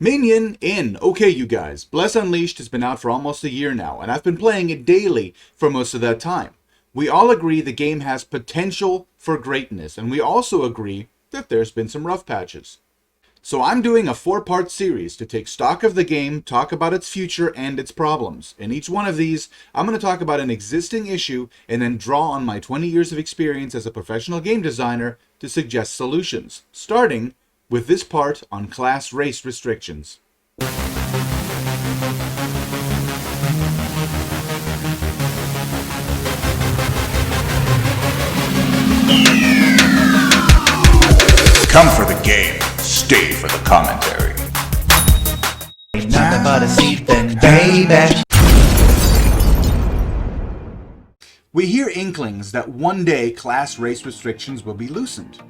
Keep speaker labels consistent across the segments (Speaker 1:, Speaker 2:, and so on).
Speaker 1: Minion in. Okay, you guys, Bless Unleashed has been out for almost a year now, and I've been playing it daily for most of that time. We all agree the game has potential for greatness, and we also agree that there's been some rough patches. So I'm doing a 4-part series to take stock of the game, talk about its future and its problems. In each one of these, I'm going to talk about an existing issue and then draw on my 20 years of experience as a professional game designer to suggest solutions, starting with this part on class race restrictions.
Speaker 2: Come for the game, stay for the commentary.
Speaker 3: Ain't nothing but a seat then, baby.
Speaker 1: We hear inklings that one day class race restrictions will be loosened.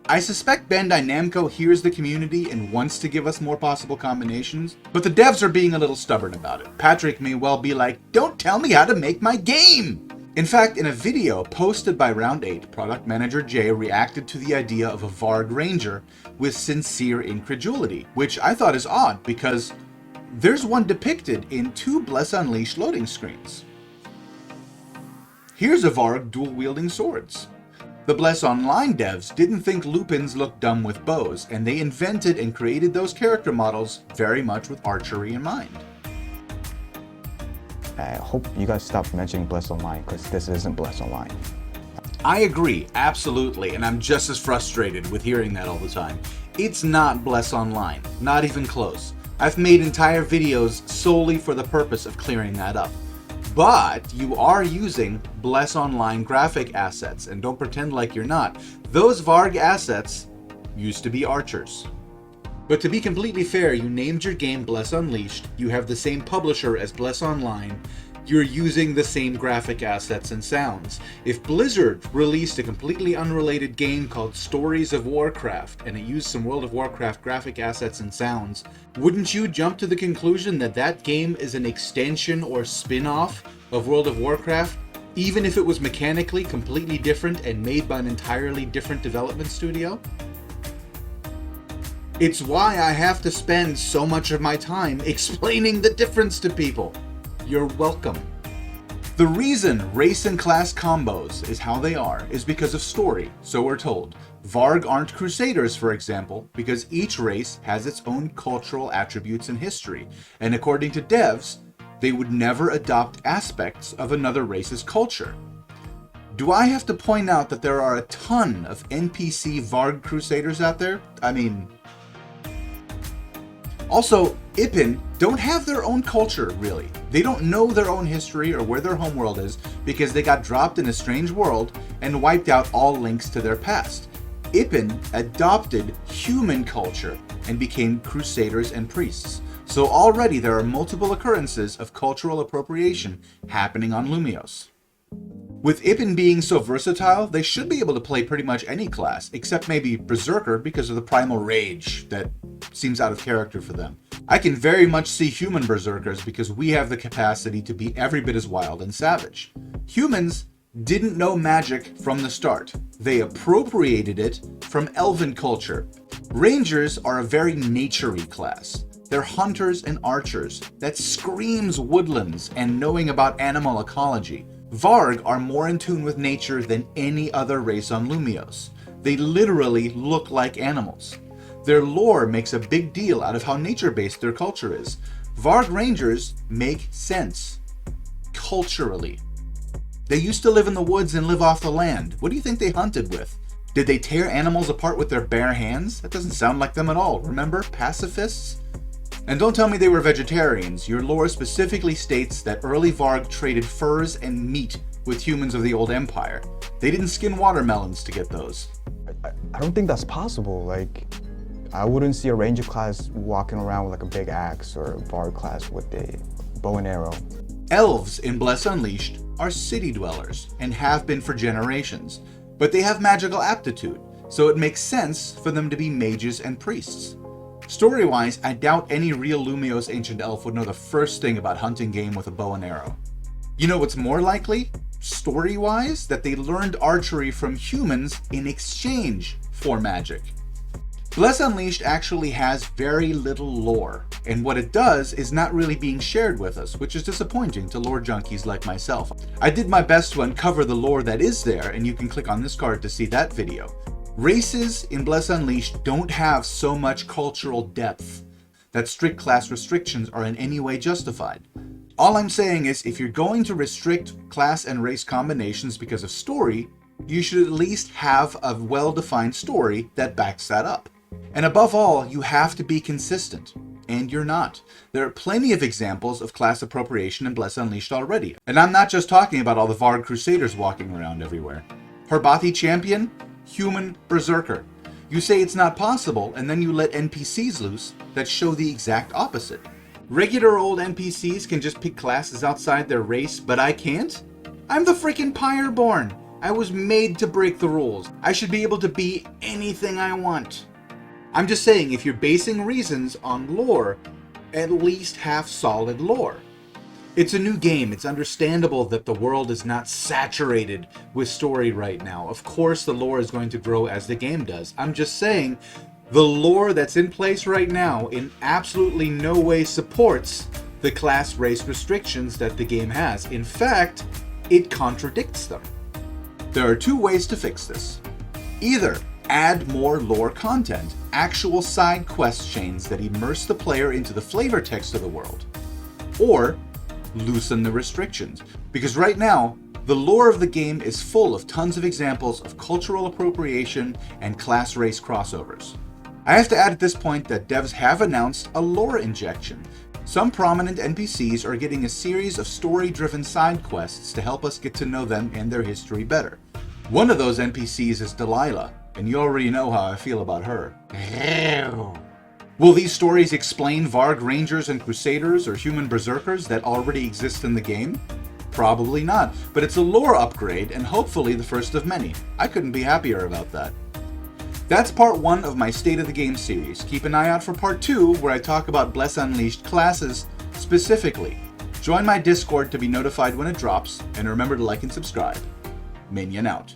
Speaker 1: I suspect Bandai Namco hears the community and wants to give us more possible combinations, but the devs are being a little stubborn about it. Patrick may well be like, "Don't tell me how to make my game!" In fact, in a video posted by Round 8, product manager Jay reacted to the idea of a Varg Ranger with sincere incredulity, which I thought is odd because there's one depicted in 2 Bless Unleashed loading screens. Here's a Varg dual-wielding swords. The Bless Online devs didn't think Lupins looked dumb with bows, and they invented and created those character models very much with archery in mind.
Speaker 4: I hope you guys stop mentioning Bless Online, because this isn't Bless Online.
Speaker 1: I agree, absolutely, and I'm just as frustrated with hearing that all the time. It's not Bless Online, not even close. I've made entire videos solely for the purpose of clearing that up. But you are using Bless Online graphic assets, and don't pretend like you're not. Those Varg assets used to be archers. But to be completely fair, you named your game Bless Unleashed, you have the same publisher as Bless Online, you're using the same graphic assets and sounds. If Blizzard released a completely unrelated game called Stories of Warcraft, and it used some World of Warcraft graphic assets and sounds, wouldn't you jump to the conclusion that that game is an extension or spin-off of World of Warcraft, even if it was mechanically completely different and made by an entirely different development studio? It's why I have to spend so much of my time explaining the difference to people. You're welcome. The reason race and class combos is how they are is because of story, so we're told. Varg aren't Crusaders, for example, because each race has its own cultural attributes and history, and according to devs, they would never adopt aspects of another race's culture. Do I have to point out that there are a ton of NPC Varg Crusaders out there? I mean... Also, Ipin don't have their own culture, really. They don't know their own history or where their homeworld is because they got dropped in a strange world and wiped out all links to their past. Ipin adopted human culture and became crusaders and priests. So already there are multiple occurrences of cultural appropriation happening on Lumios. With Ipin being so versatile, they should be able to play pretty much any class, except maybe Berserker because of the primal rage that seems out of character for them. I can very much see human Berserkers because we have the capacity to be every bit as wild and savage. Humans didn't know magic from the start. They appropriated it from elven culture. Rangers are a very nature-y class. They're hunters and archers that screams woodlands and knowing about animal ecology. Varg are more in tune with nature than any other race on Lumios. They literally look like animals. Their lore makes a big deal out of how nature-based their culture is. Varg Rangers make sense, culturally. They used to live in the woods and live off the land. What do you think they hunted with? Did they tear animals apart with their bare hands? That doesn't sound like them at all. Remember, pacifists? And don't tell me they were vegetarians. Your lore specifically states that early Varg traded furs and meat with humans of the old empire. They didn't skin watermelons to get those.
Speaker 4: I don't think that's possible. Like, I wouldn't see a ranger class walking around with like a big axe, or a Varg class with a bow and arrow.
Speaker 1: Elves in Bless Unleashed are city dwellers and have been for generations, but they have magical aptitude, so it makes sense for them to be mages and priests. Story-wise, I doubt any real Lumios ancient elf would know the first thing about hunting game with a bow and arrow. You know what's more likely? Story-wise, that they learned archery from humans in exchange for magic. Bless Unleashed actually has very little lore, and what it does is not really being shared with us, which is disappointing to lore junkies like myself. I did my best to uncover the lore that is there, and you can click on this card to see that video. Races in Bless Unleashed don't have so much cultural depth that strict class restrictions are in any way justified. All I'm saying is, if you're going to restrict class and race combinations because of story, you should at least have a well-defined story that backs that up. And above all, you have to be consistent, and you're not. There are plenty of examples of class appropriation in Bless Unleashed already. And I'm not just talking about all the Varg Crusaders walking around everywhere. Herbathi Champion, human berserker. You say it's not possible, and then you let NPCs loose that show the exact opposite. Regular old NPCs can just pick classes outside their race, but I can't? I'm the freaking Pyreborn! I was made to break the rules. I should be able to be anything I want. I'm just saying, if you're basing reasons on lore, at least have solid lore. It's a new game. It's understandable that the world is not saturated with story right now. Of course, the lore is going to grow as the game does. I'm just saying, the lore that's in place right now in absolutely no way supports the class race restrictions that the game has. In fact, it contradicts them. There are two ways to fix this. Either add more lore content, actual side quest chains that immerse the player into the flavor text of the world, or loosen the restrictions. Because right now, the lore of the game is full of tons of examples of cultural appropriation and class race crossovers. I have to add at this point that devs have announced a lore injection. Some prominent NPCs are getting a series of story-driven side quests to help us get to know them and their history better. One of those NPCs is Delilah, and you already know how I feel about her. Will these stories explain Varg Rangers and Crusaders or human berserkers that already exist in the game? Probably not, but it's a lore upgrade and hopefully the first of many. I couldn't be happier about that. That's part 1 of my State of the Game series. Keep an eye out for part 2, where I talk about Bless Unleashed classes specifically. Join my Discord to be notified when it drops, and remember to like and subscribe. Minion out.